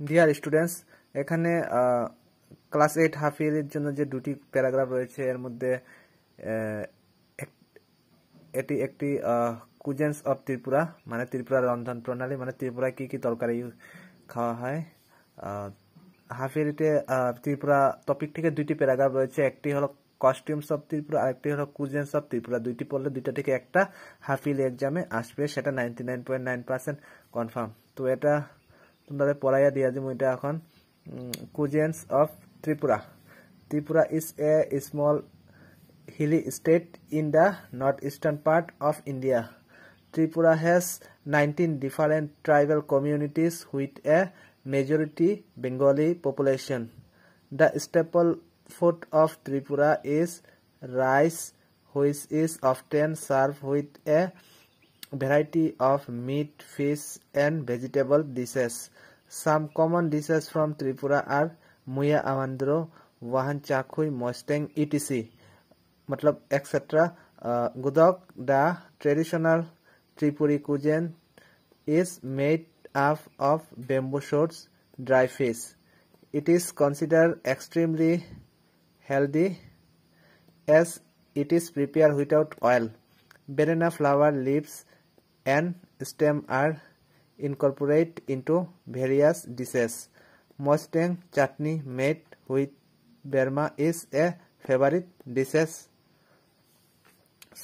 Dear students, এখানে class 8 half ইয়ারের জন্য যে দুটি প্যারাগ্রাফ রয়েছে এর মধ্যে এটি একটি কুজেন্স অফ ত্রিপুরা মানে ত্রিপুরার রন্ধন প্রণালী, মানে ত্রিপুরায় কি কি তরকারি খাওয়া হয়। হাফ ইয়ারিতে ত্রিপুরা টপিক থেকে দুইটি প্যারাগ্রাফ রয়েছে, একটি হলো কস্টিউমস অফ ত্রিপুরা আর একটি হলো কুজেন্স অফ ত্রিপুরা। দুইটি পড়লে দুইটা থেকে একটা হাফ ইয়ারলি এক্সামে আসবে, সেটা 99.9% কনফার্ম। তো এটা তোমাদের পড়াইয়া দিয়া দিব। এটা এখন cousins of Tripura. Tripura is a small hilly state in the northeastern part of India. Tripura has 19 different tribal communities with a majority Bengali population. The staple food of Tripura is rice, which is often served with a variety of meat, fish, and vegetable dishes. Some common dishes from Tripura are muya amandro, wahan chakhui, mosteng, etc. मतलब etcetera. Gudok, the traditional Tripuri cuisine, is made up of bamboo shoots, dry fish. It is considered extremely healthy as it is prepared without oil. Banana flower leaves and stem are incorporated into various dishes. Mustang chutney made with berma is a favorite dishes.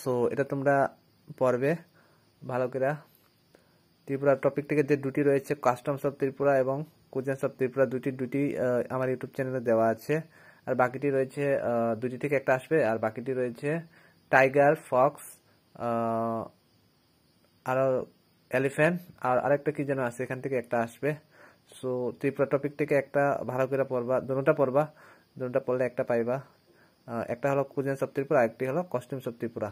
So এটা তোমরা পড়বে ভালো করে। Tripura topic থেকে যে দুটি রয়েছে, customs of Tripura এবং কুজেন্স অফ ত্রিপুরা, দুটি আমার ইউটিউব চ্যানেলে দেওয়া আছে। আর বাকিটি রয়েছে দুটি থেকে একটা আসবে, আর বাকিটি রয়েছে টাইগার, ফক্স, আর এলিফ্যান্ট, আর আরেকটা কি যেন আছে, এখান থেকে একটা আসবে। সো ত্রিপুরা টপিক থেকে একটা ভালো করে পড়বা, দুটোটা পড়লে একটা পাইবা। একটা হলো কুজেন্স অফ ত্রিপুরা, একটি হলো কস্টিউমস অফ ত্রিপুরা।